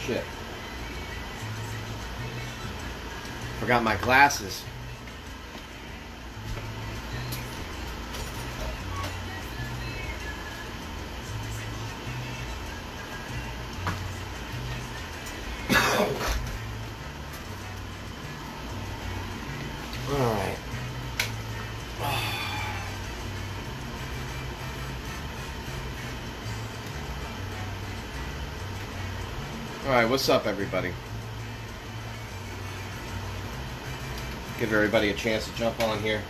Shit. Forgot my glasses. Alright. Alright, what's up, everybody? Give everybody a chance to jump on here.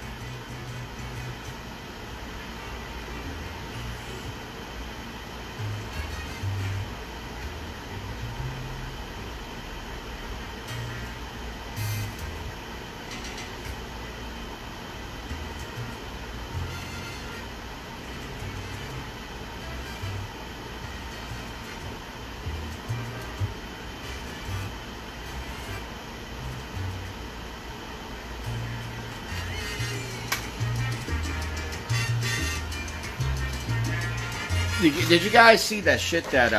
Did you guys see that shit that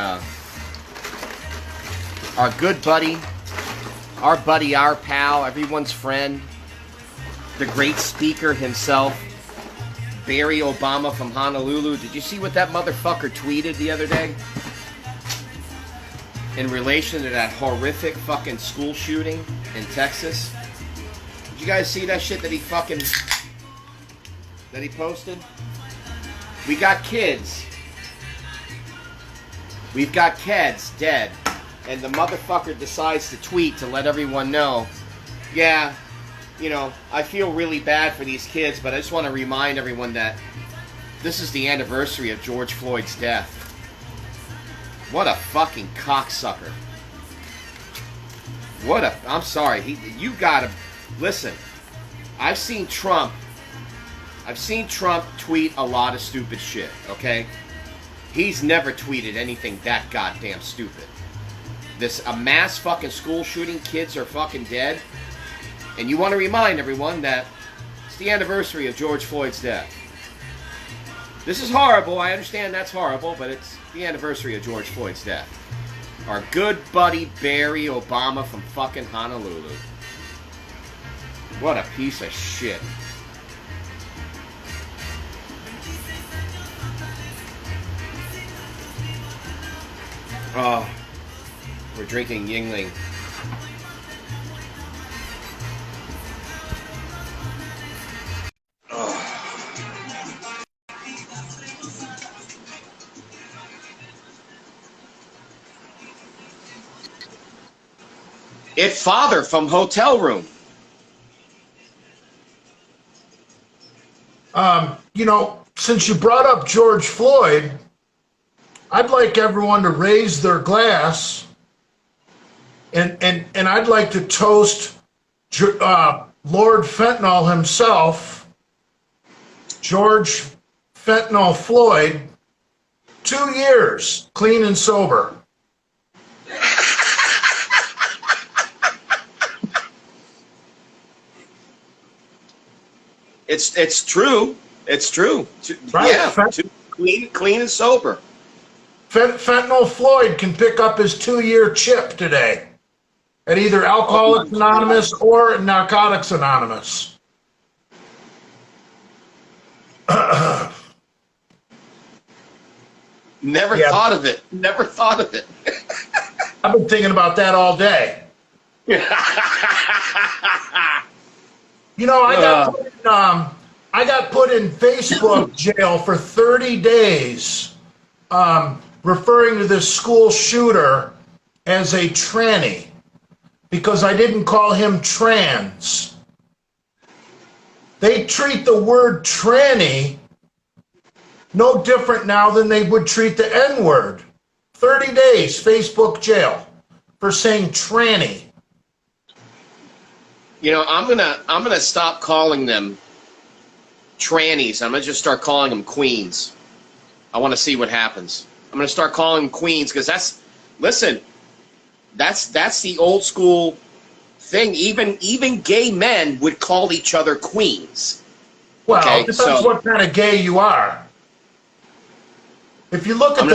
our good buddy, our pal, everyone's friend, the great speaker himself, Barry Obama from Honolulu, did you see what that motherfucker tweeted the other day? In relation to that horrific fucking school shooting in Texas? Did you guys see that shit that he posted? We got kids. We've got kids dead, and the motherfucker decides to tweet to let everyone know, yeah, you know, I feel really bad for these kids, but I just want to remind everyone that this is the anniversary of George Floyd's death. What a fucking cocksucker. I'm sorry, you gotta, listen, I've seen Trump tweet a lot of stupid shit, okay? He's never tweeted anything that goddamn stupid. A mass fucking school shooting, kids are fucking dead. And you want to remind everyone that it's the anniversary of George Floyd's death. This is horrible, I understand that's horrible, but it's the anniversary of George Floyd's death. Our good buddy Barry Obama from fucking Honolulu. What a piece of shit. Oh, we're drinking Yingling. Oh. It father from hotel room. You know, since you brought up George Floyd, I'd like everyone to raise their glass, and I'd like to toast Lord Fentanyl himself, George Fentanyl Floyd, 2 years, clean and sober. It's true. It's true. Right. Yeah, clean and sober. Fentanyl Floyd can pick up his 2-year chip today at either Alcoholics Anonymous or Narcotics Anonymous. Never thought of it. Never thought of it. I've been thinking about that all day. You know, I got put in Facebook jail for 30 days, referring to this school shooter as a tranny because I didn't call him trans. They treat the word tranny no different now than they would treat the N-word. 30 days Facebook jail for saying tranny. You know, I'm gonna stop calling them trannies. I'm gonna just start calling them queens. I want to see what happens. I'm gonna start calling them queens because that's the old school thing. Even gay men would call each other queens. Well, okay, it depends what kind of gay you are. If you look at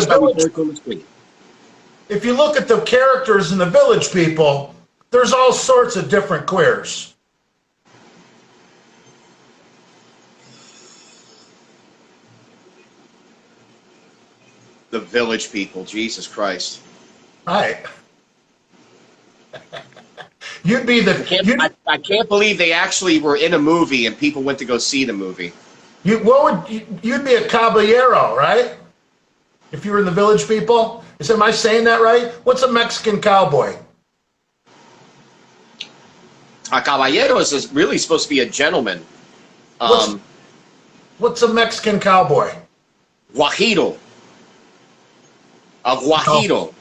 if you look at the characters in the Village People, there's all sorts of different queers. The Village People, Jesus Christ. Right. You'd be the. I can't believe they actually were in a movie and people went to go see the movie. You'd be a caballero, right? If you were in the Village People? Am I saying that right? What's a Mexican cowboy? A caballero is really supposed to be a gentleman. What's a Mexican cowboy? Guajiro. A guajiro. Oh.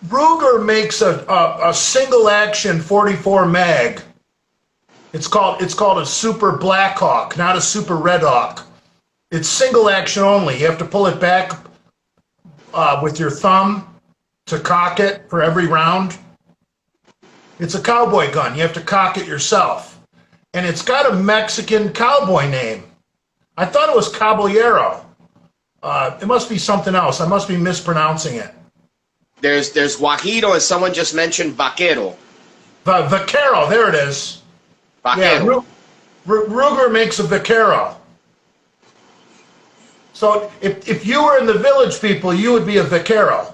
Ruger makes a single action 44 mag. It's called a Super Blackhawk, not a Super Red Hawk. It's single action only. You have to pull it back with your thumb to cock it for every round. It's a cowboy gun. You have to cock it yourself. And it's got a Mexican cowboy name. I thought it was Caballero. It must be something else. I must be mispronouncing it. There's Guajiro, and someone just mentioned Vaquero. Vaquero, there it is. Vaquero. Yeah, Ruger makes a Vaquero. So if you were in the Village People, you would be a Vaquero.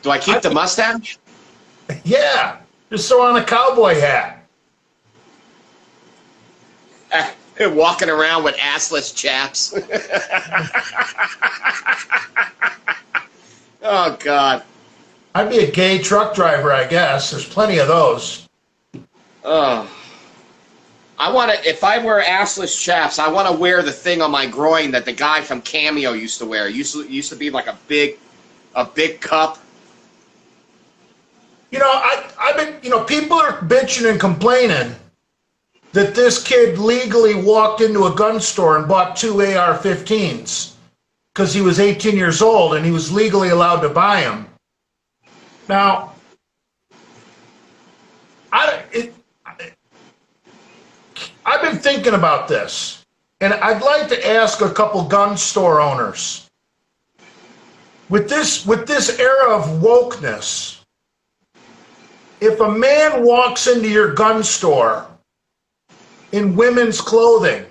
Do I keep the mustache? Yeah, just throw on a cowboy hat. Walking around with assless chaps. Oh, God. I'd be a gay truck driver, I guess. There's plenty of those. Oh. If I wear assless chaps, I want to wear the thing on my groin that the guy from Cameo used to wear. It used to be like a big cup. You know, I've been, people are bitching and complaining that this kid legally walked into a gun store and bought 2 AR-15s because he was 18 years old and he was legally allowed to buy them. Now, I've been thinking about this, and I'd like to ask a couple gun store owners, with this era of wokeness, if a man walks into your gun store in women's clothing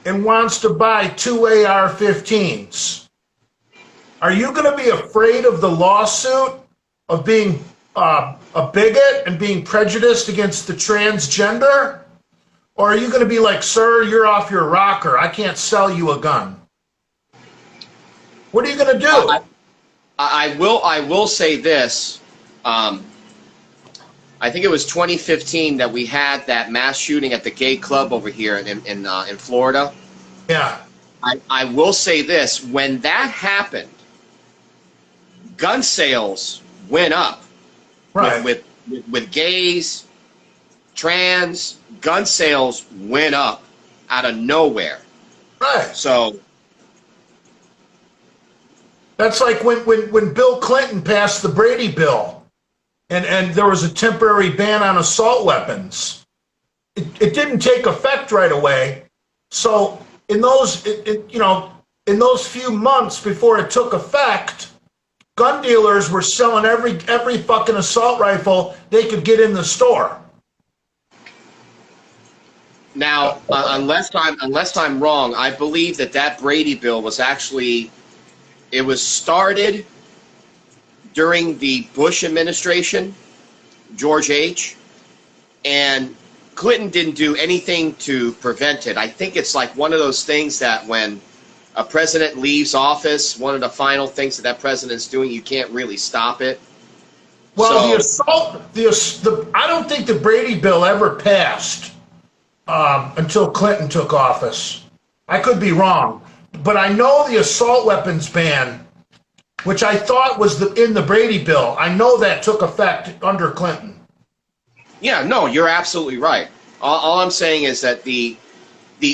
and wants to buy 2 AR-15s, are you going to be afraid of the lawsuit of being a bigot and being prejudiced against the transgender? Or are you going to be like, sir, you're off your rocker. I can't sell you a gun. What are you going to do? I will say this. I think it was 2015 that we had that mass shooting at the gay club over here in Florida. Yeah. I will say this. When that happened, gun sales went up. Right. With gays, trans, gun sales went up out of nowhere. Right. So that's like when Bill Clinton passed the Brady Bill and there was a temporary ban on assault weapons. It didn't take effect right away. So in those few months before it took effect, gun dealers were selling every fucking assault rifle they could get in the store. Now, unless I'm wrong, I believe that Brady bill was actually, it was started during the Bush administration, George H., and Clinton didn't do anything to prevent it. I think it's like one of those things that when a president leaves office, one of the final things that president's doing, you can't really stop it. Well, I don't think the Brady bill ever passed until Clinton took office. I could be wrong, but I know the assault weapons ban, which I thought was in the Brady bill, I know that took effect under Clinton. Yeah, no, you're absolutely right. All I'm saying is that the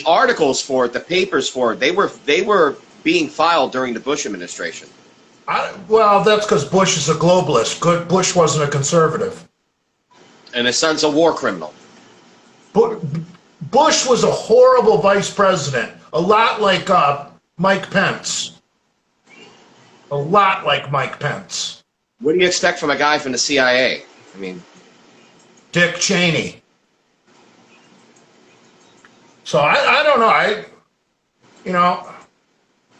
articles for it, the papers for it, they were being filed during the Bush administration. Well, that's because Bush is a globalist. Bush wasn't a conservative. And his son's a war criminal. Bush was a horrible vice president. a lot like Mike Pence. A lot like Mike Pence. What do you expect from a guy from the CIA? I mean, Dick Cheney. So I don't know.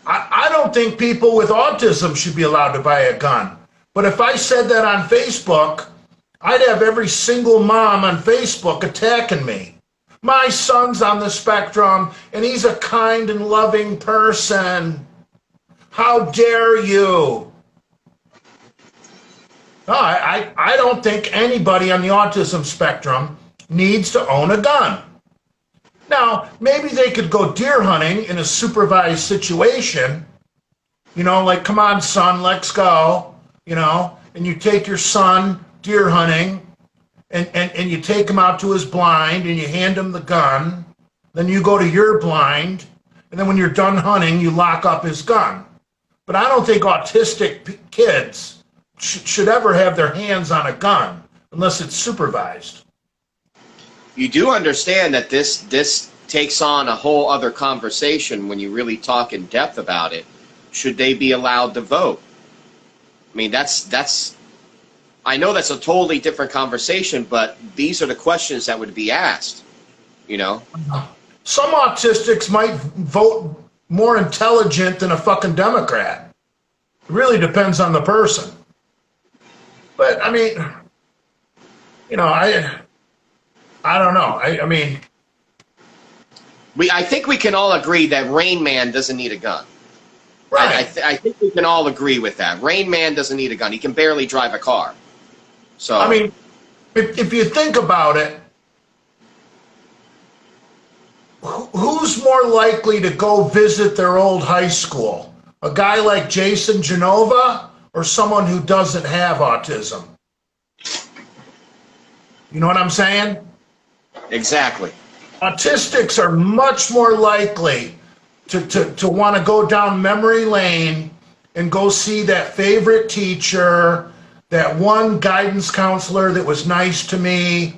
I don't think people with autism should be allowed to buy a gun. But if I said that on Facebook, I'd have every single mom on Facebook attacking me. My son's on the spectrum, and he's a kind and loving person. How dare you? No, I don't think anybody on the autism spectrum needs to own a gun. Now, maybe they could go deer hunting in a supervised situation, like, come on, son, let's go, and you take your son deer hunting, and you take him out to his blind, and you hand him the gun, then you go to your blind, and then when you're done hunting, you lock up his gun. But I don't think autistic kids should ever have their hands on a gun unless it's supervised. you do understand that this takes on a whole other conversation when you really talk in depth about it. Should they be allowed to vote? I mean, that's I know that's a totally different conversation, but these are the questions that would be asked, Some autistics might vote more intelligent than a fucking Democrat. It really depends on the person. But, I mean, I don't know. I mean... I think we can all agree that Rain Man doesn't need a gun. Right. I think we can all agree with that. Rain Man doesn't need a gun. He can barely drive a car. So I mean, if you think about it, who's more likely to go visit their old high school? A guy like Jason Genova or someone who doesn't have autism? You know what I'm saying? Exactly. Autistics are much more likely to want to go down memory lane and go see that favorite teacher, that one guidance counselor that was nice to me,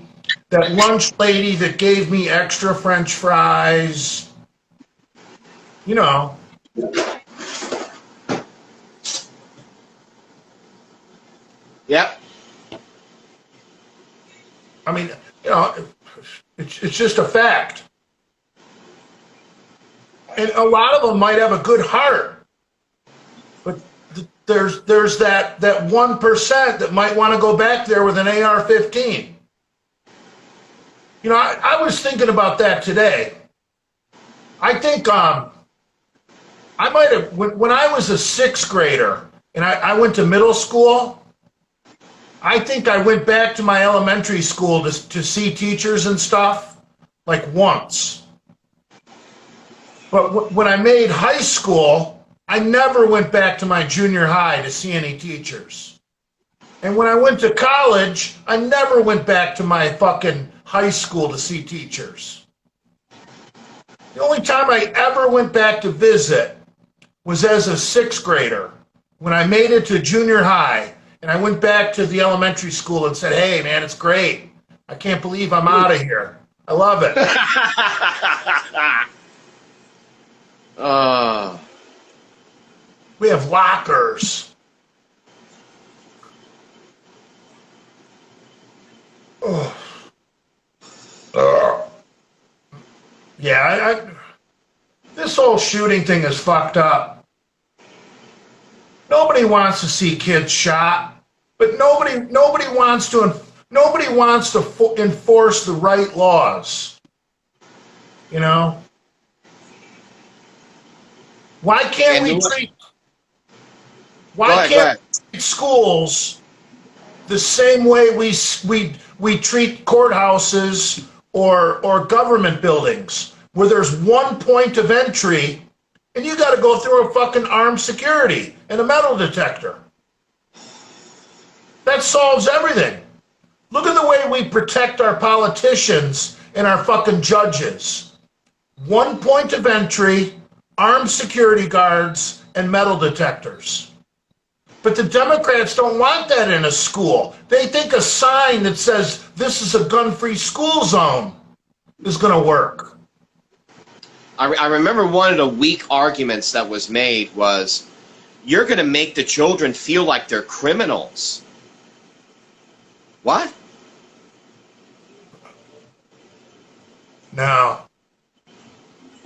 that lunch lady that gave me extra French fries. Yep. I mean, it's just a fact. And a lot of them might have a good heart, but there's that 1% that might want to go back there with an AR-15. I was thinking about that today. I think I might have, when I was a sixth grader and I went to middle school, I think I went back to my elementary school to see teachers and stuff, like once. But when I made high school, I never went back to my junior high to see any teachers. And when I went to college, I never went back to my fucking high school to see teachers. The only time I ever went back to visit was as a sixth grader, when I made it to junior high, and I went back to the elementary school and said, hey, man, it's great. I can't believe I'm out of here. I love it. We have lockers. Yeah, this whole shooting thing is fucked up. Nobody wants to see kids shot, but nobody wants to enforce the right laws. Why can't we treat schools the same way we treat courthouses or government buildings, where there's one point of entry and you got to go through a fucking armed security and a metal detector? That solves everything. Look at the way we protect our politicians and our fucking judges. One point of entry, armed security guards, and metal detectors. But the Democrats don't want that in a school. They think a sign that says this is a gun-free school zone is going to work. I remember one of the weak arguments that was made was, you're going to make the children feel like they're criminals. What? No.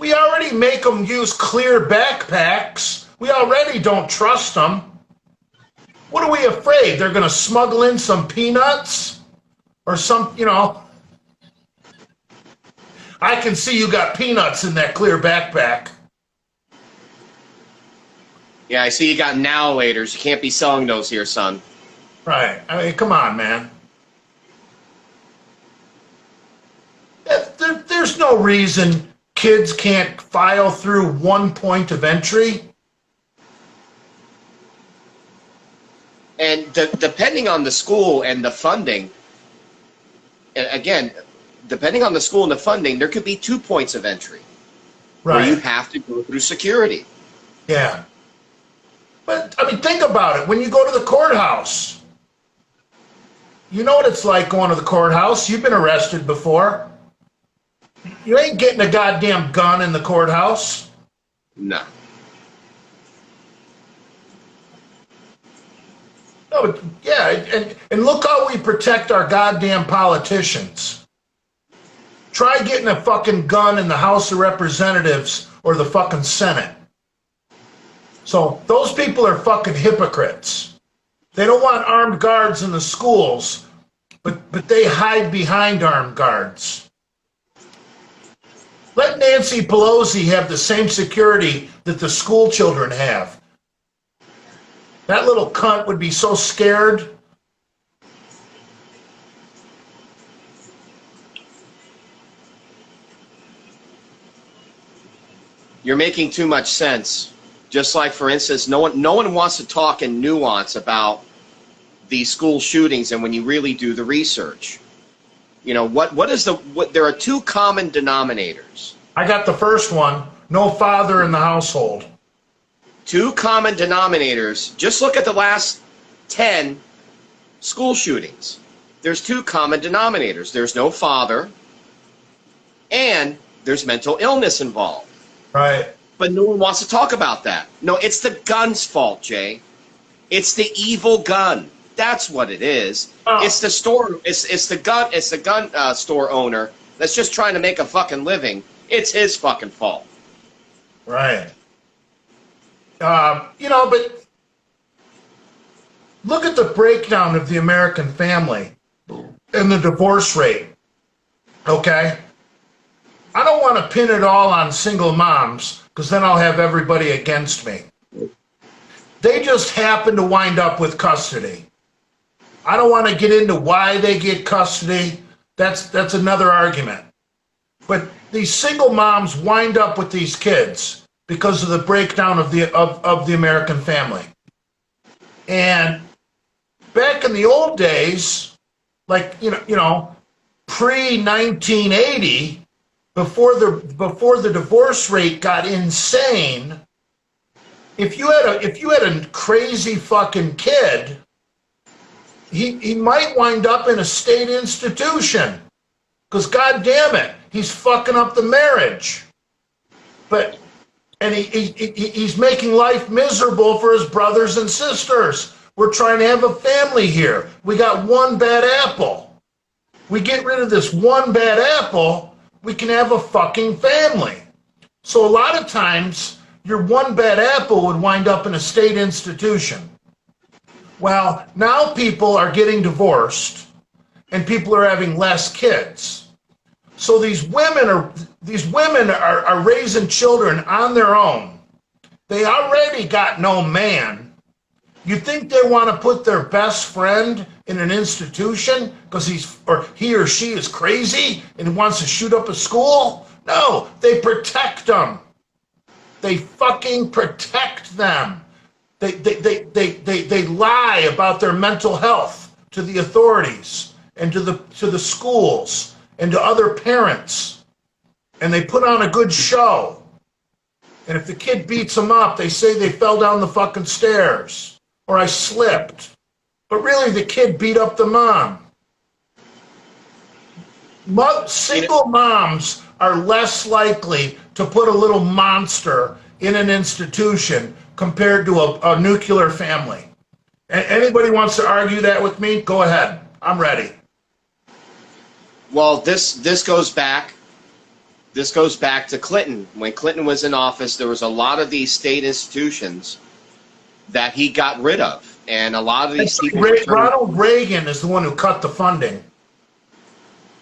We already make them use clear backpacks. We already don't trust them. What are we afraid? They're going to smuggle in some peanuts? Or some, you know. I can see you got peanuts in that clear backpack. Yeah, I see you got now-laters. You can't be selling those here, son. Right. I mean, come on, man. There's no reason kids can't file through one point of entry. And depending on the school and the funding, again, depending on the school and the funding, there could be 2 points of entry. Right. Where you have to go through security. Yeah. But, I mean, think about it. When you go to the courthouse, you know what it's like going to the courthouse. You've been arrested before. You ain't getting a goddamn gun in the courthouse. No. No, but yeah, and look how we protect our goddamn politicians. Try getting a fucking gun in the House of Representatives or the fucking Senate. So those people are fucking hypocrites. They don't want armed guards in the schools, but they hide behind armed guards. Let Nancy Pelosi have the same security that the school children have. That little cunt would be so scared. You're making too much sense. Just like, for instance, no one wants to talk in nuance about these school shootings, and when you really do the research. You know, there are 2 common denominators. I got the first one, no father in the household. 2 common denominators. Just look at the last 10 school shootings. There's 2 common denominators. There's no father, and there's mental illness involved. Right. But no one wants to talk about that. No, it's the gun's fault, Jay. It's the evil gun. That's what it is. Oh. It's the store. It's the gun. It's the gun store owner that's just trying to make a fucking living. It's his fucking fault. Right. You know, but look at the breakdown of the American family and the divorce rate. Okay. I don't want to pin it all on single moms because then I'll have everybody against me. They just happen to wind up with custody. I don't want to get into why they get custody. That's another argument. But these single moms wind up with these kids because of the breakdown of the American family. And back in the old days, like you know, pre-1980, before the divorce rate got insane, if you had a crazy fucking kid, he might wind up in a state institution because, God damn it, he's fucking up the marriage. And he's making life miserable for his brothers and sisters. We're trying to have a family here. We got one bad apple. We get rid of this one bad apple, we can have a fucking family. So a lot of times, your one bad apple would wind up in a state institution. Well, now people are getting divorced and people are having less kids. So these women are raising children on their own. They already got no man. You think they want to put their best friend in an institution because he or she is crazy and wants to shoot up a school? No, they protect them. They fucking protect them. They lie about their mental health to the authorities and to the schools and to other parents. And they put on a good show. And if the kid beats them up, they say they fell down the fucking stairs or I slipped. But really, the kid beat up the mom. Single moms are less likely to put a little monster in an institution compared to a nuclear family. Anybody wants to argue that with me? Go ahead. I'm ready. Well, this goes back to Clinton. When Clinton was in office, there was a lot of these state institutions that he got rid of, and a lot of these people. Ronald Reagan is the one who cut the funding.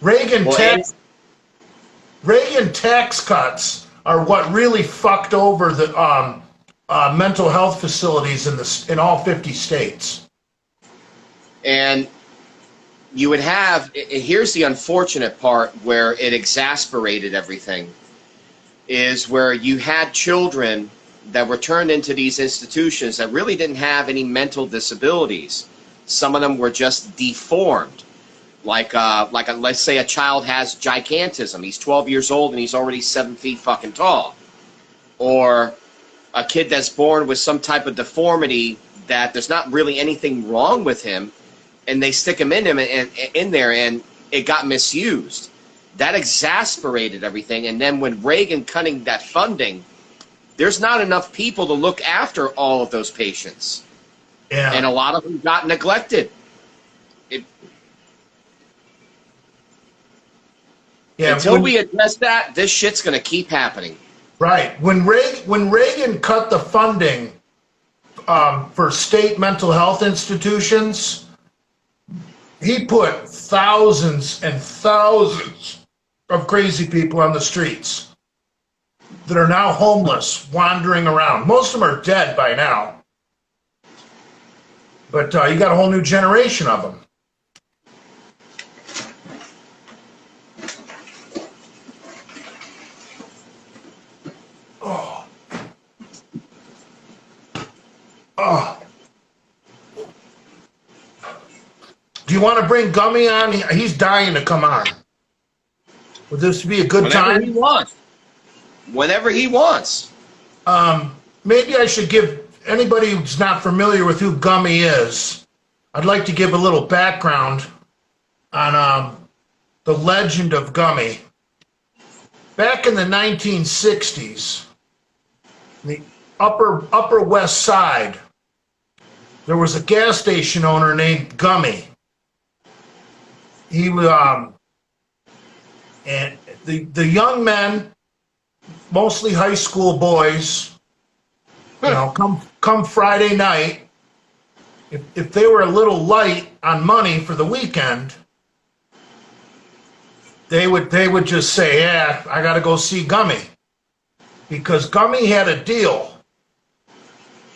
Reagan tax cuts are what really fucked over the mental health facilities in all 50 states. And you would have, here's the unfortunate part where it exasperated everything, is where you had children that were turned into these institutions that really didn't have any mental disabilities. Some of them were just deformed. Let's say a child has gigantism. He's 12 years old and he's already 7 feet fucking tall. Or a kid that's born with some type of deformity that there's not really anything wrong with him, and they stick him in there, and it got misused. That exasperated everything. And then when Reagan cutting that funding, there's not enough people to look after all of those patients. Yeah. And a lot of them got neglected. Until we address that, this shit's going to keep happening. Right. When Reagan cut the funding for state mental health institutions, he put thousands and thousands of crazy people on the streets that are now homeless, wandering around. Most of them are dead by now. But you got a whole new generation of them. Oh. Oh. Do you want to bring Gummy on? He's dying to come on. Would this be a good time? Whenever he wants. Whenever he wants. Maybe I should give anybody who's not familiar with who Gummy is, I'd like to give a little background on the legend of Gummy. Back in the 1960s, the Upper West Side, there was a gas station owner named Gummy. He and the young men, mostly high school boys, you know, come Friday night, if they were a little light on money for the weekend, they would just say, yeah, I got to go see Gummy. Because Gummy had a deal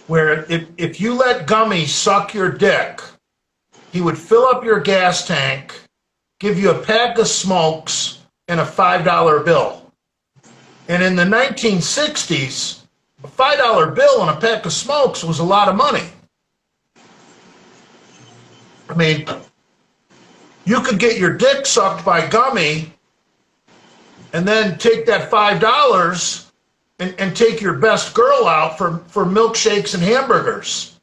where if you let Gummy suck your dick, he would fill up your gas tank, give you a pack of smokes, and a $5 bill. And in the 1960s, a $5 bill and a pack of smokes was a lot of money. I mean, you could get your dick sucked by Gummy and then take that $5 and take your best girl out for milkshakes and hamburgers.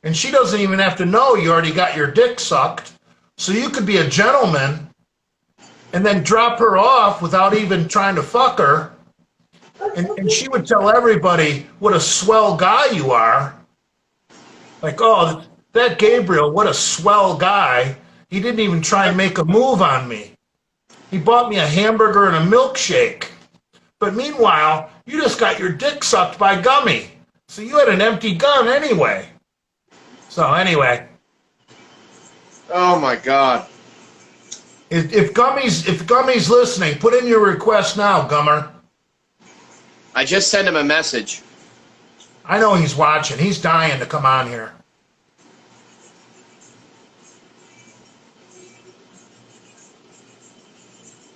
And she doesn't even have to know you already got your dick sucked. So you could be a gentleman and then drop her off without even trying to fuck her. And she would tell everybody what a swell guy you are. Like, oh, that Gabriel, what a swell guy. He didn't even try and make a move on me. He bought me a hamburger and a milkshake. But meanwhile, you just got your dick sucked by Gummy. So you had an empty gun anyway. So anyway. Oh my God. If Gummy's listening, put in your request now, Gummer. I just sent him a message. I know he's watching. He's dying to come on here.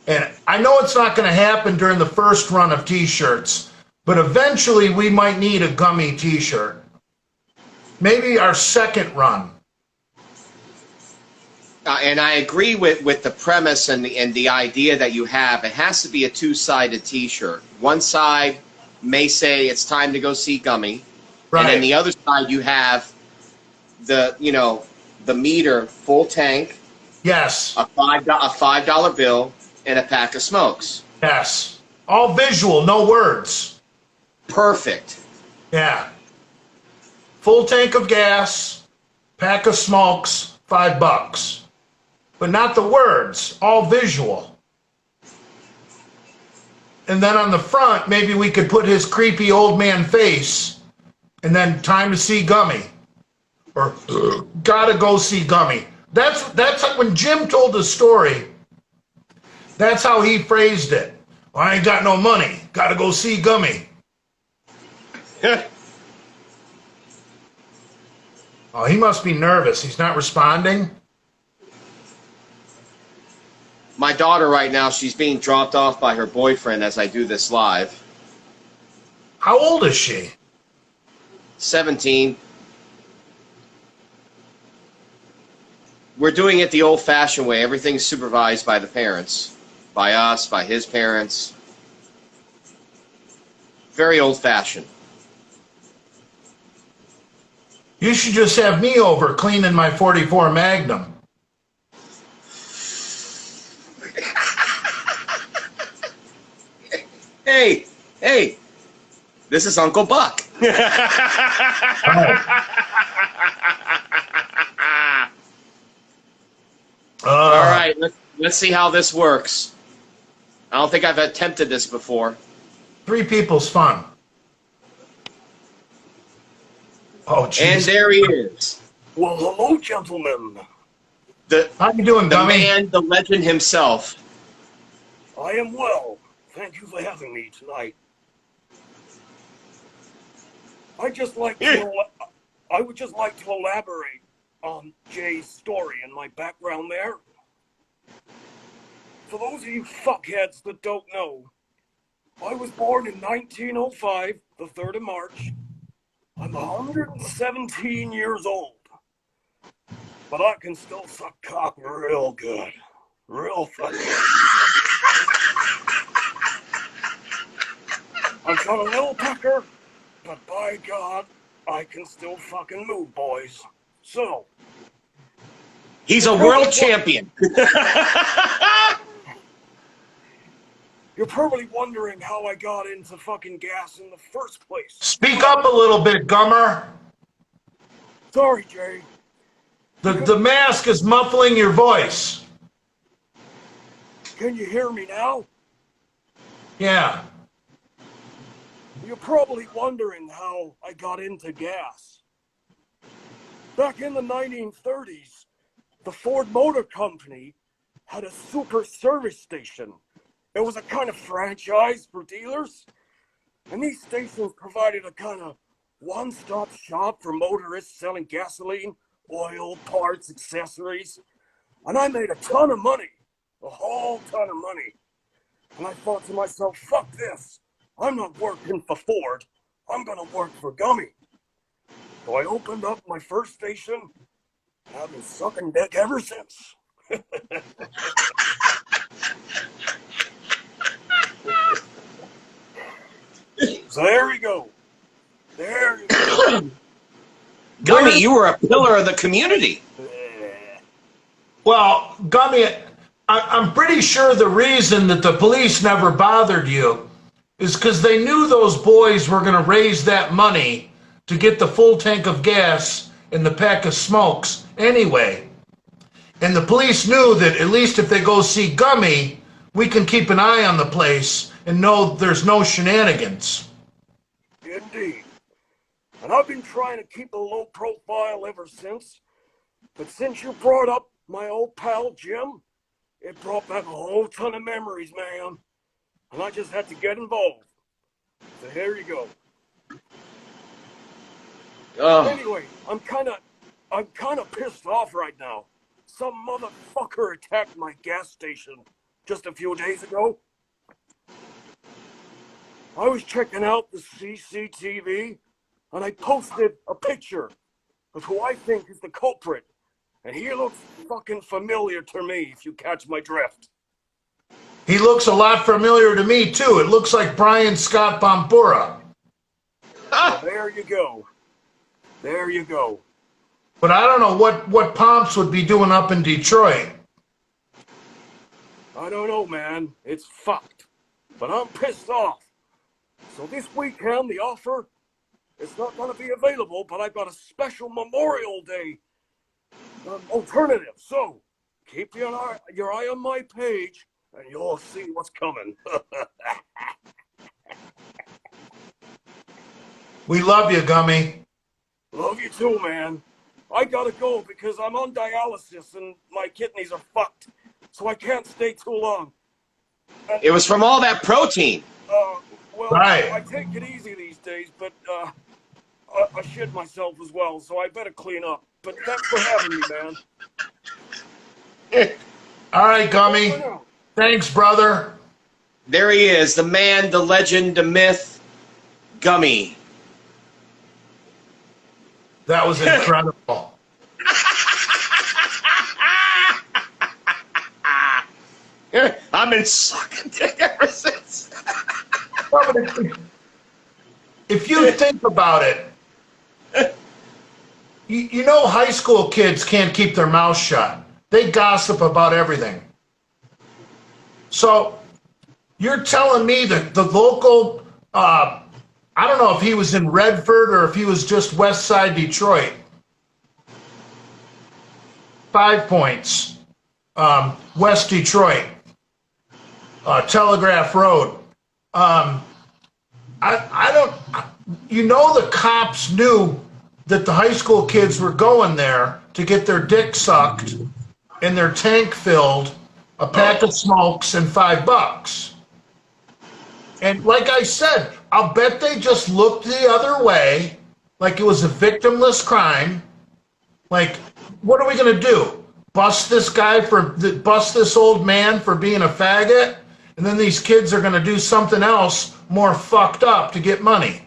And I know it's not going to happen during the first run of T-shirts, but eventually we might need a Gummy T-shirt. Maybe our second run. And I agree with the premise and the idea that you have. It has to be a two-sided T-shirt. One side may say it's time to go see Gummy, right. And then the other side you have the meter full tank. Yes. A $5 bill and a pack of smokes. Yes. All visual, no words. Perfect. Yeah. Full tank of gas, pack of smokes, $5. But not the words, all visual. And then on the front, maybe we could put his creepy old man face, and then time to see Gummy. Or gotta go see Gummy. That's when Jim told the story, that's how he phrased it. Well, I ain't got no money. Gotta go see Gummy. Oh, he must be nervous. He's not responding. My daughter right now, she's being dropped off by her boyfriend as I do this live. How old is she? 17. We're doing it the old-fashioned way. Everything's supervised by the parents. By us, by his parents. Very old-fashioned. You should just have me over cleaning my 44 Magnum. Hey, this is Uncle Buck. All right, let's see how this works. I don't think I've attempted this before. 3 people's fun. Oh, geez. And there he is. Well, hello, gentlemen. How you doing, The Gummy? man, the legend himself. I am well. Thank you for having me tonight. I would just like to elaborate on Jay's story and my background there. For those of you fuckheads that don't know, I was born in 1905, the 3rd of March. I'm 117 years old, but I can still suck cock real good. Real fucking. I'm got a little pucker, but by God, I can still fucking move, boys. So. He's a world champion. You're probably wondering how I got into fucking gas in the first place. Speak up a little bit, Gummer. Sorry, Jay. The mask is muffling your voice. Can you hear me now? Yeah. You're probably wondering how I got into gas. Back in the 1930s, the Ford Motor Company had a super service station. It was a kind of franchise for dealers, and these stations provided a kind of one-stop shop for motorists selling gasoline, oil, parts, accessories. And I made a ton of money, a whole ton of money. And I thought to myself, fuck this. I'm not working for Ford. I'm going to work for Gummy. So I opened up my first station, and I've been sucking dick ever since. So there we go. There you go. Gummy, you were a pillar of the community. Well, Gummy, I'm pretty sure the reason that the police never bothered you is because they knew those boys were going to raise that money to get the full tank of gas and the pack of smokes anyway. And the police knew that at least if they go see Gummy, we can keep an eye on the place and know there's no shenanigans. Indeed. And I've been trying to keep a low profile ever since. But since you brought up my old pal Jim, it brought back a whole ton of memories, man. And I just had to get involved. So here you go. Anyway, I'm kind of pissed off right now. Some motherfucker attacked my gas station just a few days ago. I was checking out the CCTV, and I posted a picture of who I think is the culprit. And he looks fucking familiar to me, if you catch my drift. He looks a lot familiar to me, too. It looks like Brian Scott Bombura. Well, there you go. There you go. But I don't know what Pomps would be doing up in Detroit. I don't know, man. It's fucked. but I'm pissed off. So this weekend, the offer is not going to be available, but I've got a special Memorial Day alternative. So keep your eye on my page, and you'll see what's coming. We love you, Gummy. Love you too, man. I gotta go because I'm on dialysis and my kidneys are fucked, so I can't stay too long. And, It was from all that protein. well, Right. I take it easy these days, but I shit myself as well, so I better clean up. But thanks for having me, man. All right, Gummy. Thanks, brother. There he is, the man, the legend, the myth, Gummy. That was incredible. I've been sucking dick ever since. If you think about it, you know high school kids can't keep their mouths shut. They gossip about everything. So you're telling me that the local, I don't know if he was in Redford or if he was just West Side Detroit. 5 Points, West Detroit, Telegraph Road. I don't, you know, the cops knew that the high school kids were going there to get their dick sucked and their tank filled, a pack of smokes, and $5. And like I said, I'll bet they just looked the other way, like it was a victimless crime. Like, what are we gonna do? Bust this old man for being a faggot? And then these kids are gonna do something else more fucked up to get money.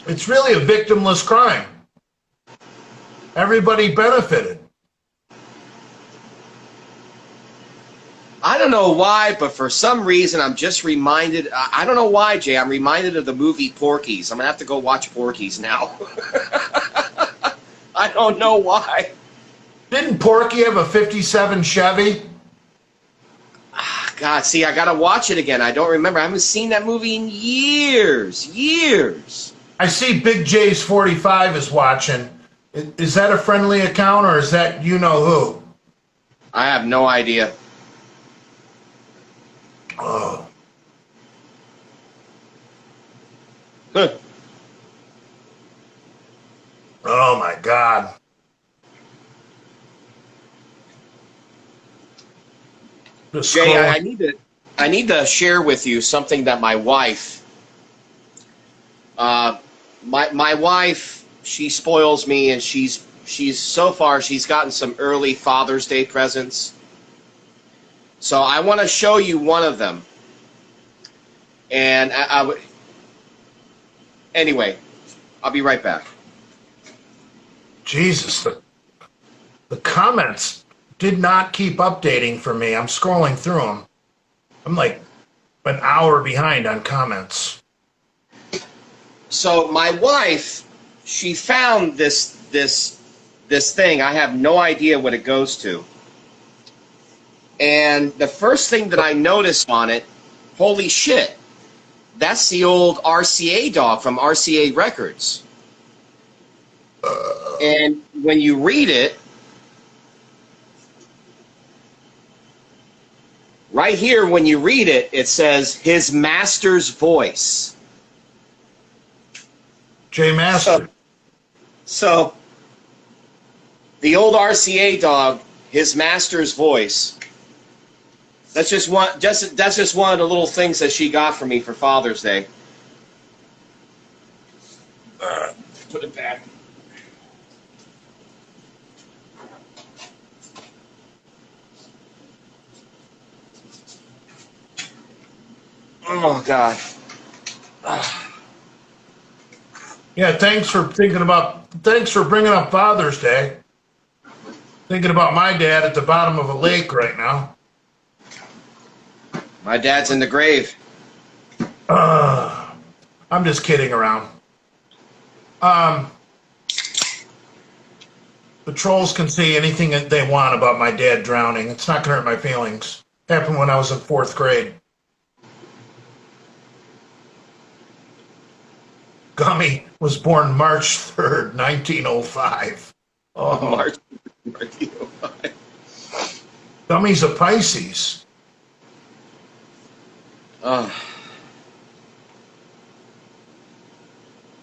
It's really a victimless crime. Everybody benefited. I don't know why, but for some reason I'm just reminded, I don't know why, Jay, I'm reminded of the movie Porky's. I'm going to have to go watch Porky's now. I don't know why. Didn't Porky have a 57 Chevy? God, see, I got to watch it again. I don't remember. I haven't seen that movie in years. I see Big J's 45 is watching. Is that a friendly account or is that you-know-who? I have no idea. Oh. Huh. Oh my God. Jay, I need to share with you something that my wife, my wife, she spoils me, and she's so far she's gotten some early Father's Day presents. So I want to show you one of them. And anyway, I'll be right back. Jesus, the comments did not keep updating for me. I'm scrolling through them. I'm like an hour behind on comments. So my wife, she found this thing. I have no idea what it goes to. And the first thing that I noticed on it, holy shit, that's the old RCA dog from RCA Records. And when you read it, right here, when you read it, it says, his master's voice. J Master. So the old RCA dog, his master's voice. That's just one of the little things that she got for me for Father's Day. Put it back. Oh God. Yeah, thanks for bringing up Father's Day. Thinking about my dad at the bottom of a lake right now. My dad's in the grave. I'm just kidding around. The trolls can say anything that they want about my dad drowning. It's not going to hurt my feelings. Happened when I was in 4th grade. Gummy was born March 3rd, 1905. Oh, March 1905. Gummy's a Pisces.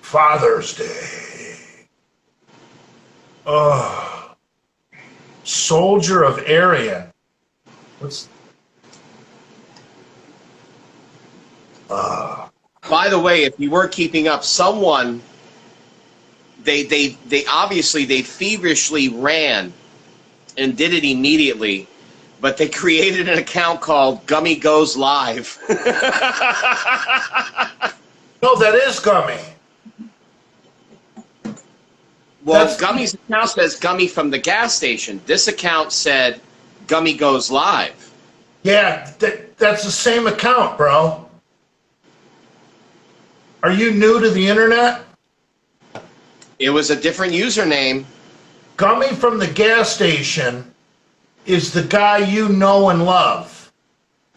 Father's Day. Oh. Soldier of Arian. What's... By the way, if you weren't keeping up, someone they obviously they feverishly ran and did it immediately, but they created an account called Gummy Goes Live. No, that is Gummy. Well, That's... Gummy's account says Gummy from the gas station. This account said Gummy Goes Live. Yeah, that's the same account, bro. Are you new to the internet? It was a different username. Gummy from the gas station is the guy you know and love.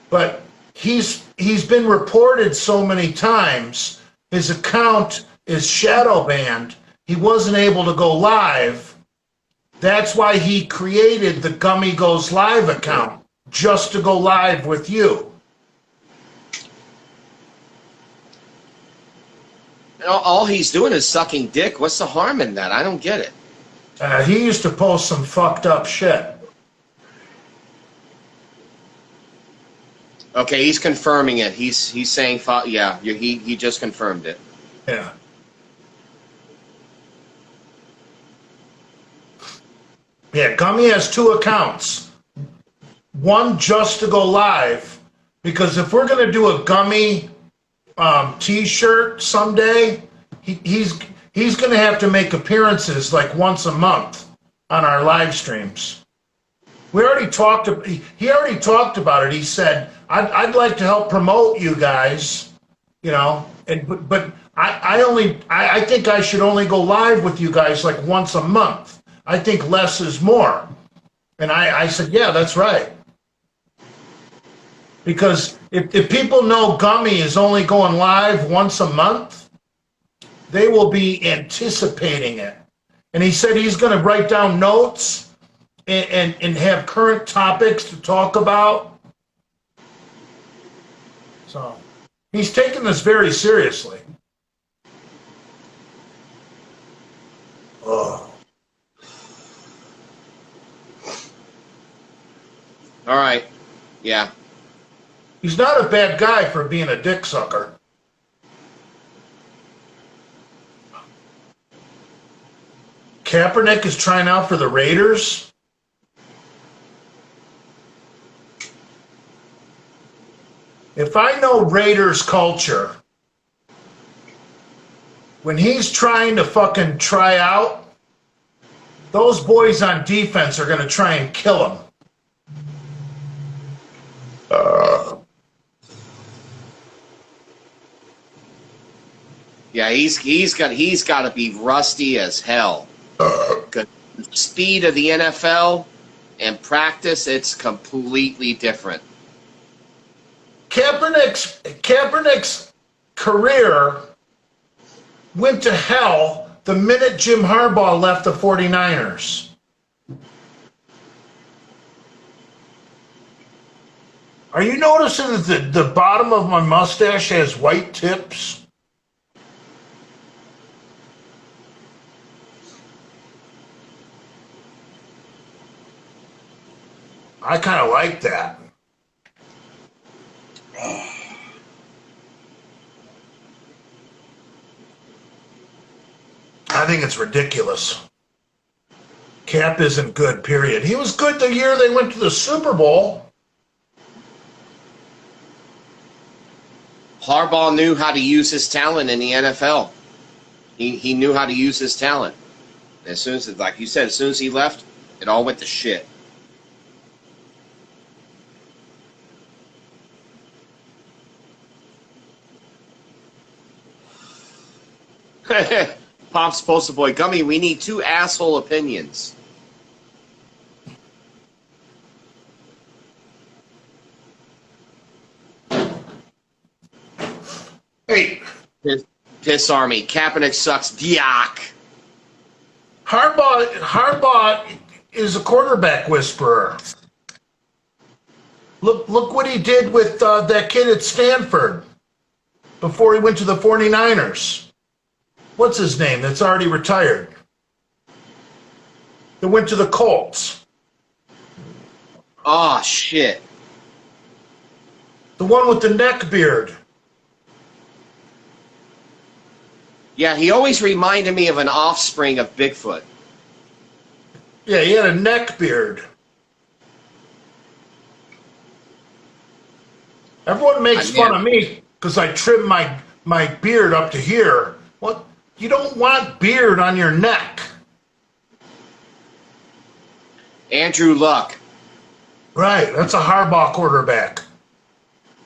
But he's been reported so many times, his account is shadow banned. He wasn't able to go live. That's why he created the Gummy Goes Live account, just to go live with you. All he's doing is sucking dick. What's the harm in that? I don't get it. He used to post some fucked up shit. Okay, he's confirming it. He's saying, yeah, he just confirmed it. Yeah. Yeah, Gummy has 2 accounts. One just to go live, because if we're going to do a Gummy T-shirt someday, he's going to have to make appearances like once a month on our live streams. We already talked. He already talked about it. He said, "I'd like to help promote you guys, you know." And but I think I should only go live with you guys like once a month. I think less is more. And I said, yeah, that's right. Because if people know Gummy is only going live once a month, they will be anticipating it. And he said he's going to write down notes and have current topics to talk about. So he's taking this very seriously. Oh. All right. Yeah. He's not a bad guy for being a dick sucker. Kaepernick is trying out for the Raiders. If I know Raiders culture, when he's trying to fucking try out, those boys on defense are going to try and kill him. Yeah, he's got to be rusty as hell. The speed of the NFL and practice, it's completely different. Kaepernick's career went to hell the minute Jim Harbaugh left the 49ers. Are you noticing that the bottom of my mustache has white tips? I kind of like that. I think it's ridiculous. Cap isn't good, period. He was good the year they went to the Super Bowl. Harbaugh knew how to use his talent in the NFL. He knew how to use his talent. As soon as, like you said, as soon as he left, it all went to shit. Pop's Postal Boy, Gummy, we need 2 asshole opinions. Piss Army. Kaepernick sucks. Diak. Harbaugh is a quarterback whisperer. Look what he did with that kid at Stanford before he went to the 49ers. What's his name? That's already retired. That went to the Colts. Oh, shit. The one with the neck beard. Yeah, he always reminded me of an offspring of Bigfoot. Yeah, he had a neck beard. Everyone makes fun of me because I trim my beard up to here. What? You don't want beard on your neck. Andrew Luck. Right, that's a Harbaugh quarterback.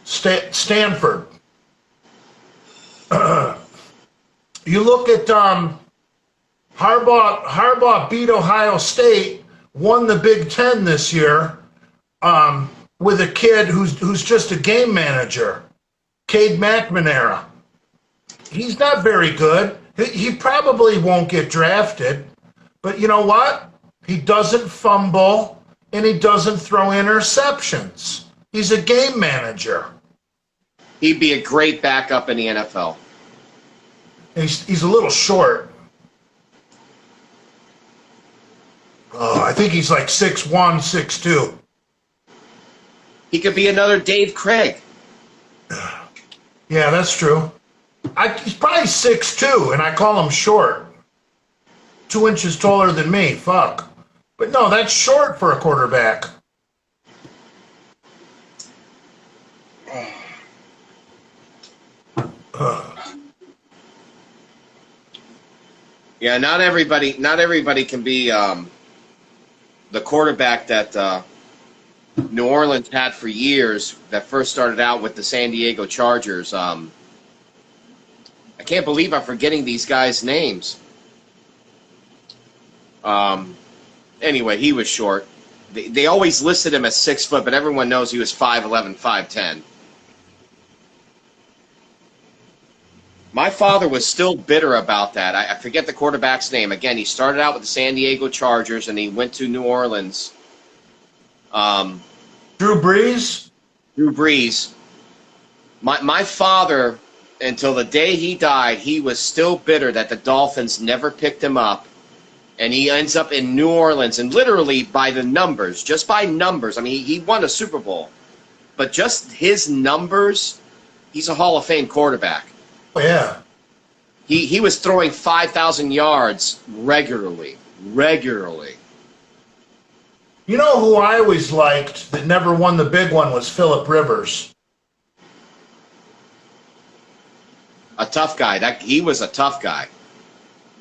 Stanford. You look at Harbaugh beat Ohio State, won the Big Ten this year with a kid who's just a game manager, Cade McNamara. He's not very good. He probably won't get drafted, but you know what? He doesn't fumble and he doesn't throw interceptions. He's a game manager. He'd be a great backup in the NFL. He's a little short. Oh, I think he's like 6'1", 6'2". He could be another Dave Craig. Yeah, that's true. He's probably 6'2", and I call him short. 2 inches taller than me. Fuck. But no, that's short for a quarterback. Yeah, not everybody can be the quarterback that New Orleans had for years. That first started out with the San Diego Chargers. I can't believe I'm forgetting these guys' names. Anyway, he was short. They always listed him as 6 foot, but everyone knows he was 5'11", 5'10". My father was still bitter about that. I forget the quarterback's name. Again, he started out with the San Diego Chargers, and he went to New Orleans. Drew Brees? Drew Brees. My father, until the day he died, he was still bitter that the Dolphins never picked him up. And he ends up in New Orleans, and literally by the numbers, just by numbers. I mean, he won a Super Bowl. But just his numbers, he's a Hall of Fame quarterback. Oh, yeah. He was throwing 5,000 yards regularly. You know who I always liked that never won the big one was Phillip Rivers. A tough guy. He was a tough guy.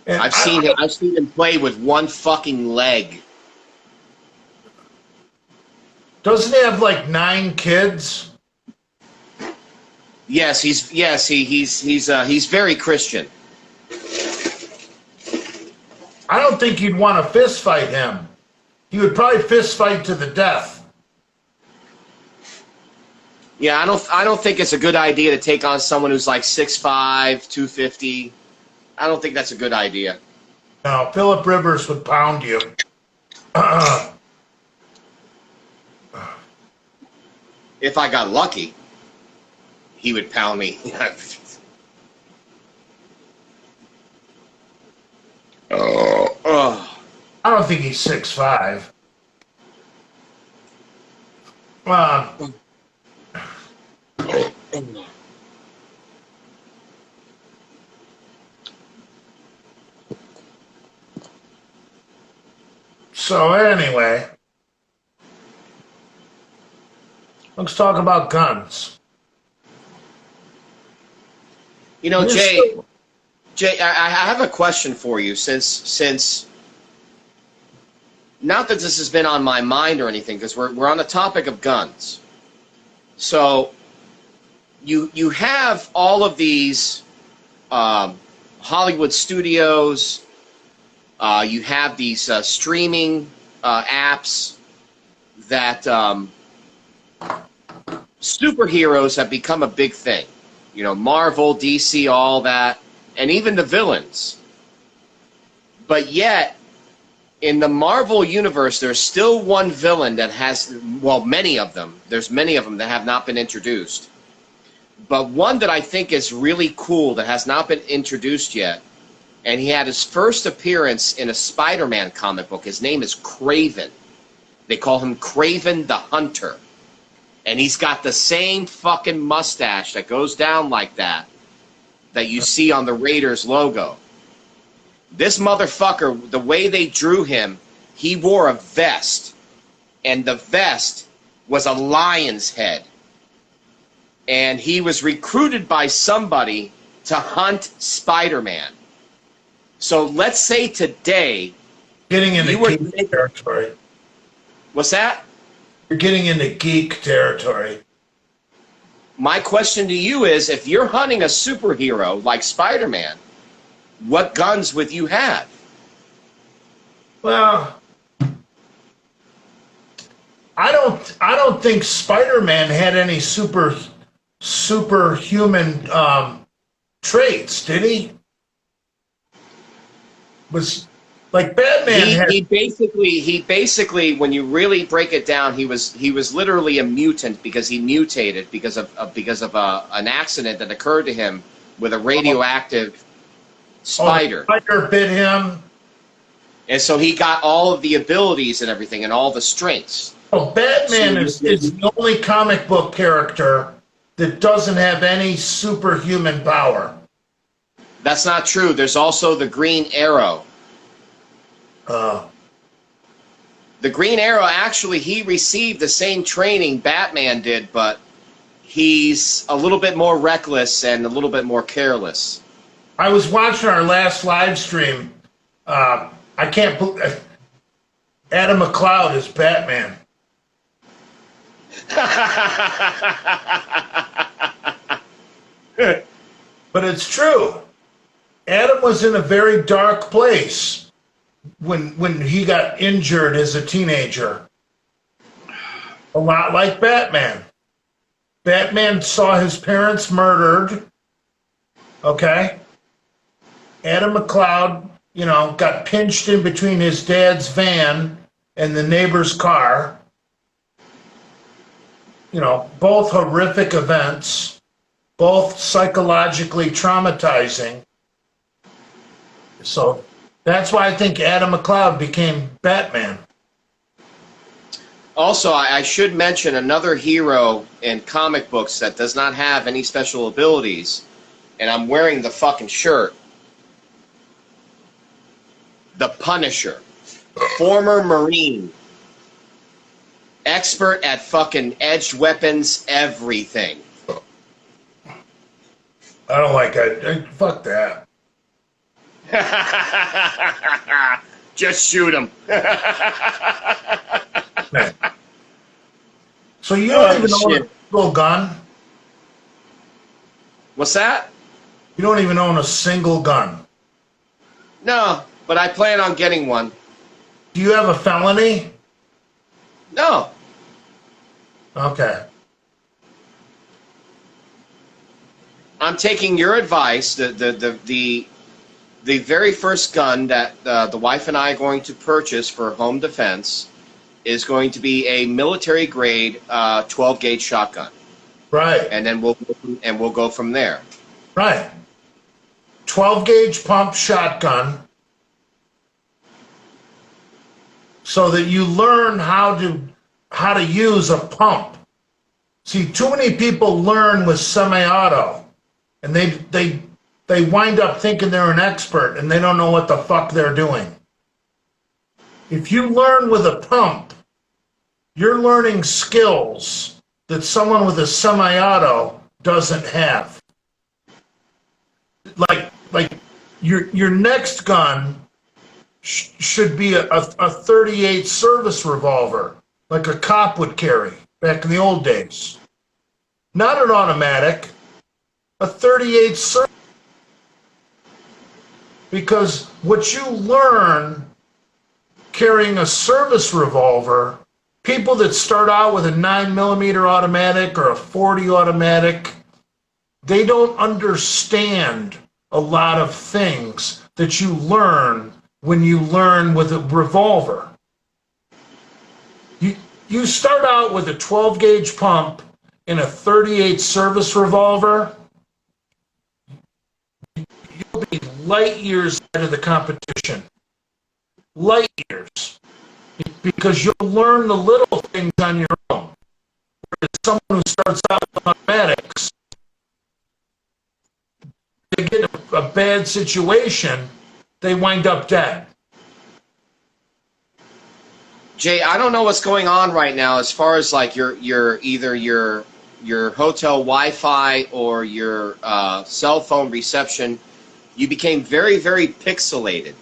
And I've seen him play with one fucking leg. Doesn't he have like 9 kids? Yes, he's very Christian. I don't think you'd want to fist fight him. He would probably fist fight to the death. Yeah, I don't think it's a good idea to take on someone who's like 6'5", 250. I don't think that's a good idea. No, Phillip Rivers would pound you. If I got lucky, he would pound me. Oh. I don't think he's 6'5". So anyway, let's talk about guns. You know, Jay, I have a question for you. Since not that this has been on my mind or anything, because we're on the topic of guns. So you have all of these Hollywood studios. You have these streaming apps that superheroes have become a big thing. You know, Marvel, DC, all that, and even the villains. But yet, in the Marvel universe, there's still one villain that has, well, many of them. There's many of them that have not been introduced. But one that I think is really cool that has not been introduced yet, and he had his first appearance in a Spider-Man comic book. His name is Kraven. They call him Kraven the Hunter. And he's got the same fucking mustache that goes down like that you see on the Raiders logo. This motherfucker, the way they drew him, he wore a vest. And the vest was a lion's head. And he was recruited by somebody to hunt Spider-Man. So let's say today... Getting into geek territory. What's that? You're getting into geek territory. My question to you is, if you're hunting a superhero like Spider-Man, what guns would you have? Well, I don't think Spider-Man had any superhuman traits, did he? Was like Batman he basically when you really break it down, he was literally a mutant because he mutated because of an accident that occurred to him with a radioactive spider. The spider bit him. And so he got all of the abilities and everything and all the strengths. Oh, Batman is the only comic book character that doesn't have any superhuman power. That's not true. There's also the Green Arrow. The Green Arrow, actually, he received the same training Batman did, but he's a little bit more reckless and a little bit more careless. I was watching our last live stream. I can't believe Adam McCloud is Batman. But it's true. Adam was in a very dark place when he got injured as a teenager. A lot like Batman. Batman saw his parents murdered. Okay? Adam McCloud, got pinched in between his dad's van and the neighbor's car. Both horrific events, both psychologically traumatizing. So that's why I think Adam McCloud became Batman. Also, I should mention another hero in comic books that does not have any special abilities, and I'm wearing the fucking shirt. The Punisher. Former Marine. Expert at fucking edged weapons, everything. I don't like that. Fuck that. Just shoot him. So you don't even own a single gun? What's that? You don't even own a single gun? No, but I plan on getting one. Do you have a felony? No. Okay. I'm taking your advice. The very first gun that the wife and I are going to purchase for home defense is going to be a military grade 12 gauge shotgun. Right. And then we'll go from there. Right. 12 gauge pump shotgun, so that you learn how to use a pump. See, too many people learn with semi-auto, and they wind up thinking they're an expert, and they don't know what the fuck they're doing. If you learn with a pump, you're learning skills that someone with a semi-auto doesn't have. Like your next gun should be a 38 service revolver, like a cop would carry back in the old days. Not an automatic, a 38 service. Because what you learn carrying a service revolver, people that start out with a 9mm automatic or a 40 automatic, they don't understand a lot of things that you learn when you learn with a revolver. You start out with a 12 gauge pump in a 38 service revolver, you'll be light years ahead of the competition. Light years. Because you'll learn the little things on your own. Whereas someone who starts out with automatics, they get a bad situation, they wind up dead. Jay, I don't know what's going on right now as far as like either your hotel Wi-Fi or your cell phone reception. You became very, very pixelated.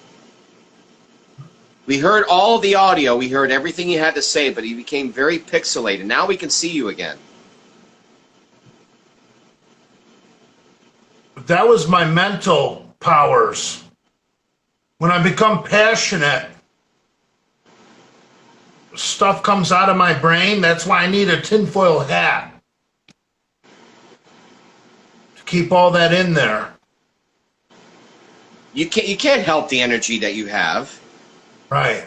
We heard all the audio. We heard everything you had to say, but you became very pixelated. Now we can see you again. That was my mental powers. When I become passionate, stuff comes out of my brain. That's why I need a tinfoil hat to keep all that in there. You can't help the energy that you have. Right.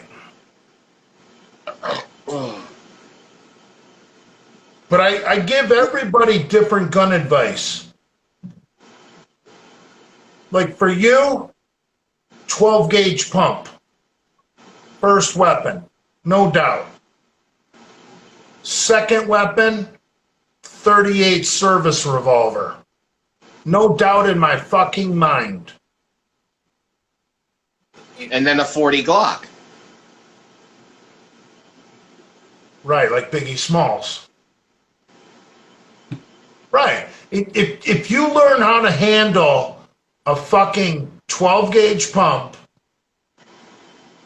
But I give everybody different gun advice. Like for you, 12 gauge pump. First weapon. No doubt. Second weapon, 38 service revolver. No doubt in my fucking mind. And then a 40 Glock. Right, like Biggie Smalls. Right. If you learn how to handle a fucking 12 gauge pump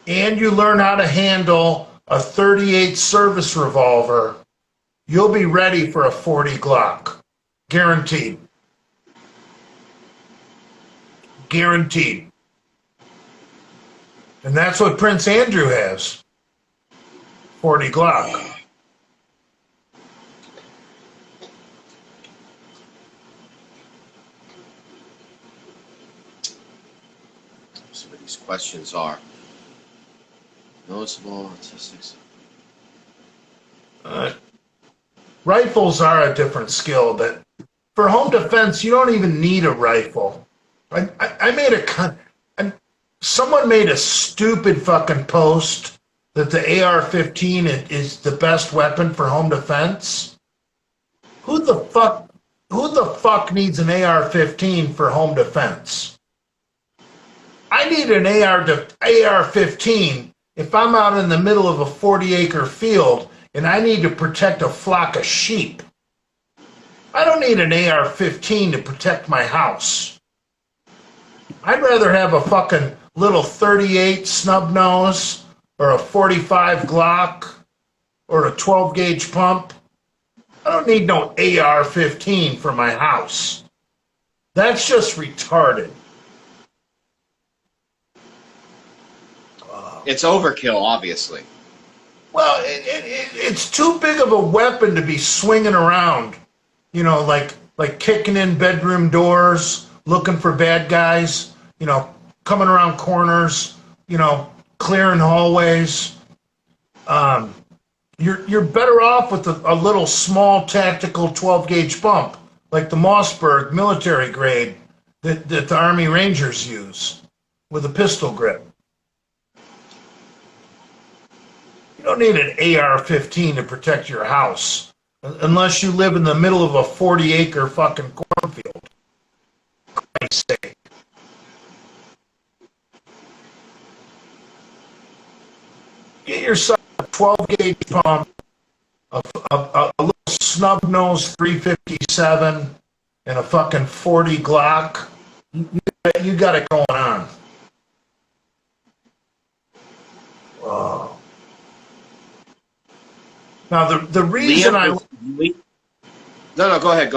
and you learn how to handle a 38 service revolver, you'll be ready for a 40 Glock. Guaranteed. Guaranteed. And that's what Prince Andrew has. 40 Glock. So what these questions are. Noticeable statistics. Rifles are a different skill, but for home defense, you don't even need a rifle. I made someone made a stupid fucking post that the AR-15 is the best weapon for home defense. Who the fuck needs an AR-15 for home defense? I need an AR-15 if I'm out in the middle of a 40-acre field and I need to protect a flock of sheep. I don't need an AR-15 to protect my house. I'd rather have a fucking little 38 snub nose or a 45 Glock or a 12 gauge pump. I don't need no AR-15 for my house. That's just retarded. It's overkill, obviously. Well, it's too big of a weapon to be swinging around, you know, like kicking in bedroom doors, looking for bad guys, you know, coming around corners, you know, clearing hallways. You're better off with a little small tactical 12 gauge pump, like the Mossberg military grade that the Army Rangers use with a pistol grip. You don't need an AR-15 to protect your house unless you live in the middle of a 40-acre fucking cornfield. For Christ's sake. Get yourself a 12-gauge pump, a little snub-nosed 357, and a fucking 40 Glock. You got it going on. Whoa. Now the reason No, go ahead.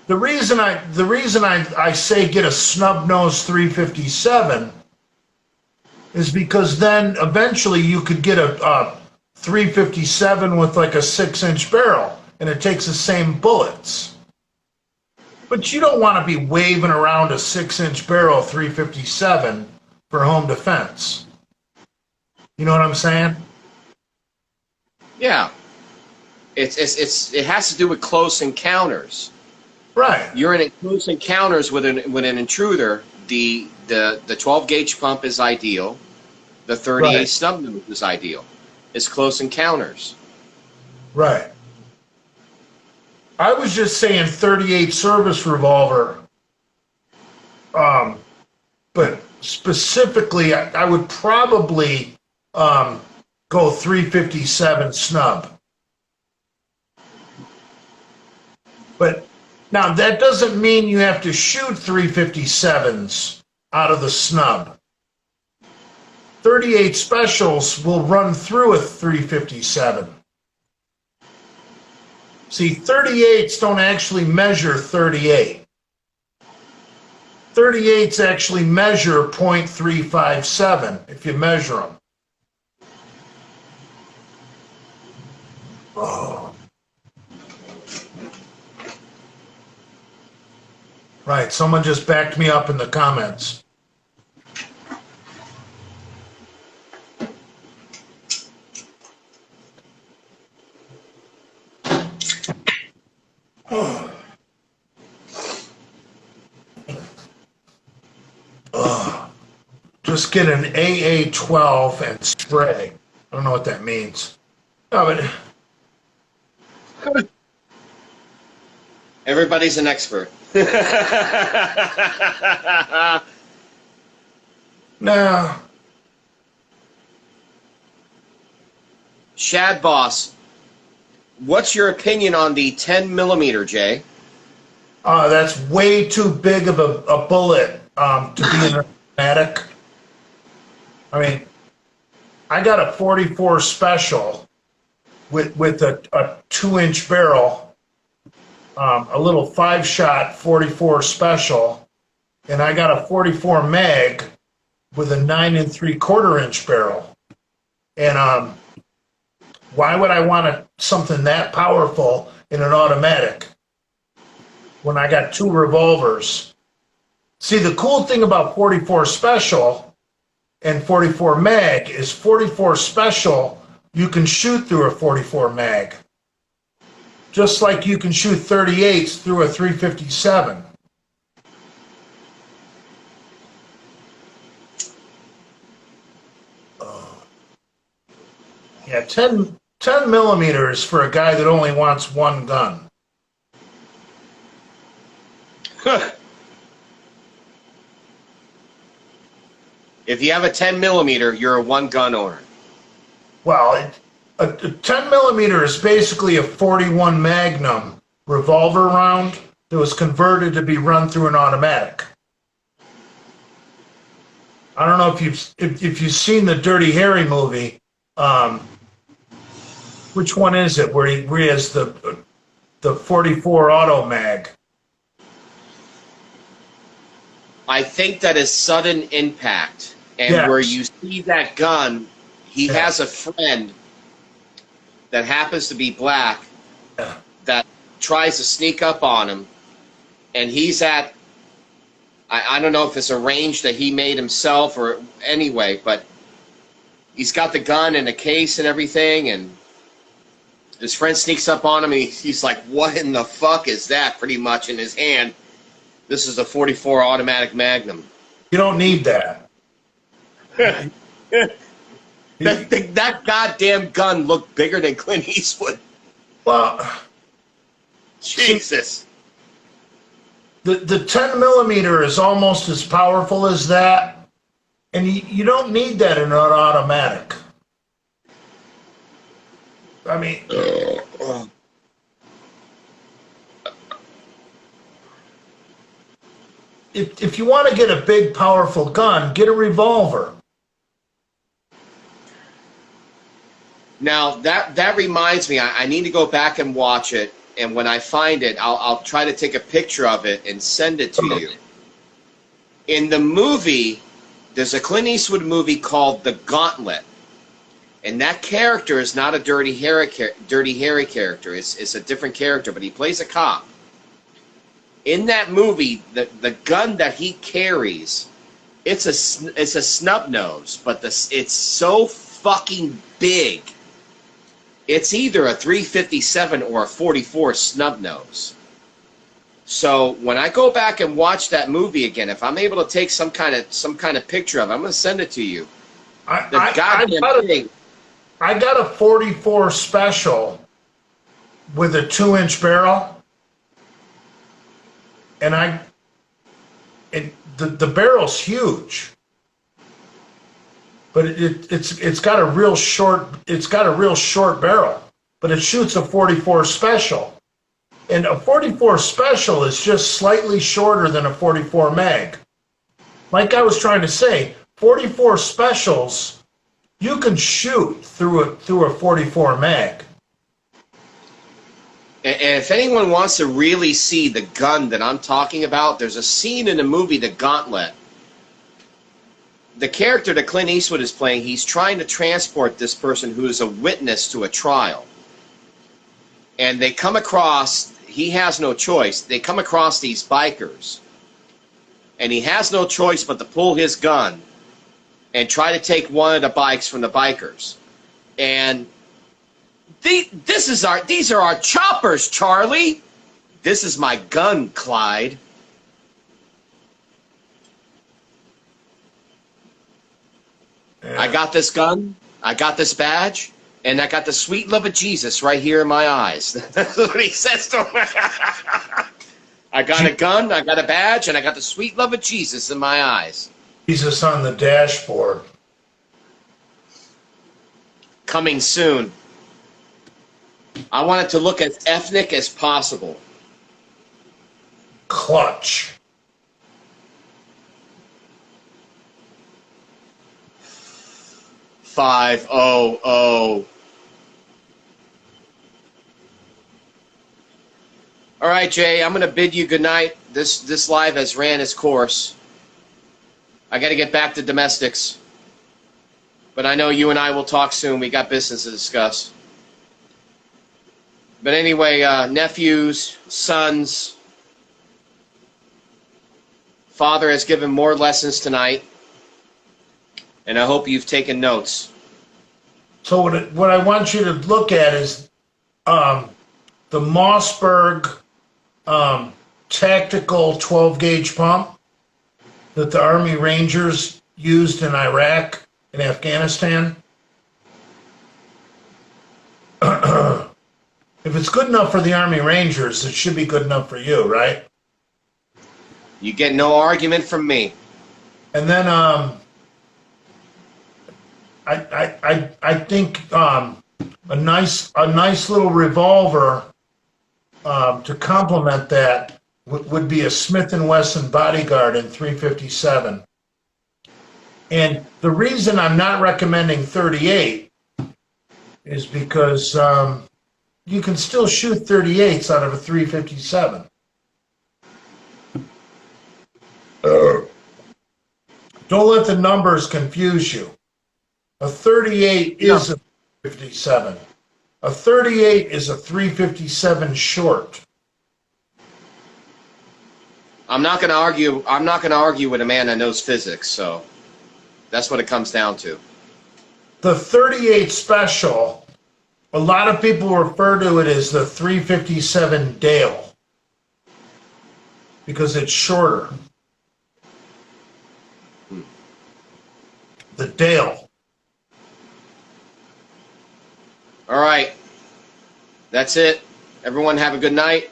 The reason I say get a snub-nosed 357 is because then eventually you could get a 357 with like a 6-inch barrel, and it takes the same bullets. But you don't want to be waving around a 6-inch barrel 357 for home defense. You know what I'm saying? Yeah. It has to do with close encounters. Right. You're in close encounters with an intruder. The 12 gauge pump is ideal. The 38 Right. snub nose is ideal. It's close encounters. Right. I was just saying 38 service revolver. But specifically, I would probably go 357 snub. But now that doesn't mean you have to shoot 357s out of the snub. 38 specials will run through a 357. See, 38s don't actually measure 38. 38s actually measure .357 if you measure them. Oh. Right, someone just backed me up in the comments. Just get an AA12 and spray. I don't know what that means. No, but Everybody's an expert. no. Shad Boss, what's your opinion on the 10 millimeter, Jay? That's way too big of a bullet to be an automatic. I mean, I got a 44 special with a 2-inch barrel, a little 5-shot 44 special, and I got a 44 mag with a 9 3/4-inch barrel. And why would I want something that powerful in an automatic when I got 2 revolvers? See, the cool thing about 44 special and 44 mag is 44 special, you can shoot through a 44 mag. Just like you can shoot 38s through a 357. Yeah, 10 millimeters for a guy that only wants one gun. If you have a 10 millimeter, you're a one gun owner. Well, a 10 millimeter is basically a 41 Magnum revolver round that was converted to be run through an automatic. I don't know if you've seen the Dirty Harry movie. Which one is it? Where he has the 44 auto mag. I think that is Sudden Impact, and Yes. where you see that gun, he Yeah. has a friend that happens to be black Yeah. that tries to sneak up on him, and he's at, I don't know if it's a range that he made himself or anyway, but he's got the gun in a case and everything, and his friend sneaks up on him, and he's like, what in the fuck is that, pretty much, in his hand. This is a 44 automatic Magnum. You don't need that. That goddamn gun looked bigger than Clint Eastwood. Well, Jesus. the 10 millimeter is almost as powerful as that, and you don't need that in an automatic. I mean, if you want to get a big, powerful gun, get a revolver. Now, that reminds me, I need to go back and watch it, and when I find it, I'll try to take a picture of it and send it to you. In the movie, there's a Clint Eastwood movie called The Gauntlet, and that character is not a Dirty Harry character. It's a different character, but he plays a cop. In that movie, the gun that he carries, it's a snub nose, but it's so fucking big. It's either a 357 or a 44 snub nose. So when I go back and watch that movie again, if I'm able to take some kind of picture of it, I'm going to send it to you. I got a 44 special with a 2-inch barrel, and the barrel's huge, but it's got a real short barrel, but it shoots a 44 special, and a 44 special is just slightly shorter than a 44 mag. Like I was trying to say, 44 specials, you can shoot through a 44 mag. And if anyone wants to really see the gun that I'm talking about, there's a scene in the movie The Gauntlet. The character that Clint Eastwood is playing, he's trying to transport this person who is a witness to a trial. And they come across, he has no choice, they come across these bikers. And he has no choice but to pull his gun and try to take one of the bikes from the bikers. And these are our choppers, Charlie. This is my gun, Clyde. Yeah. I got this gun, I got this badge, and I got the sweet love of Jesus right here in my eyes. That's what he says to him. I got a gun, I got a badge, and I got the sweet love of Jesus in my eyes. Jesus on the dashboard. Coming soon. I want it to look as ethnic as possible. Clutch. Five oh. All right, Jay, I'm going to bid you good night. This live has ran its course. I got to get back to domestics. But I know you and I will talk soon. We got business to discuss. But anyway, nephews, sons, Father has given more lessons tonight, and I hope you've taken notes. So what I want you to look at is the Mossberg tactical 12-gauge pump that the Army Rangers used in Iraq and Afghanistan. If it's good enough for the Army Rangers, it should be good enough for you, right? You get no argument from me. And then I think a nice little revolver to complement that would be a Smith & Wesson Bodyguard in .357. And the reason I'm not recommending .38 is because you can still shoot .38s out of a .357. Don't let the numbers confuse you. A .38 is a .357. A .38 is a .357 short. I'm not going to argue. I'm not going to argue with a man that knows physics. So that's what it comes down to. The .38 special, a lot of people refer to it as the .357 Dale because it's shorter. The Dale. All right. That's it. Everyone have a good night.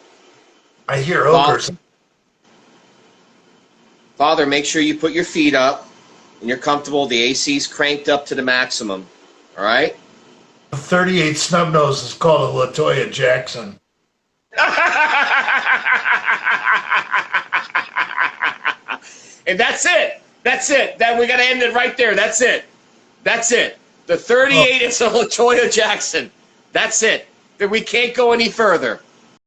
I hear ogres. Father, make sure you put your feet up and you're comfortable. The AC's cranked up to the maximum. All right? The .38 snubnose is called a LaToya Jackson. And that's it. That's it. Then we got to end it right there. That's it. That's it. The .38 is a LaToya Jackson. That's it. Then we can't go any further.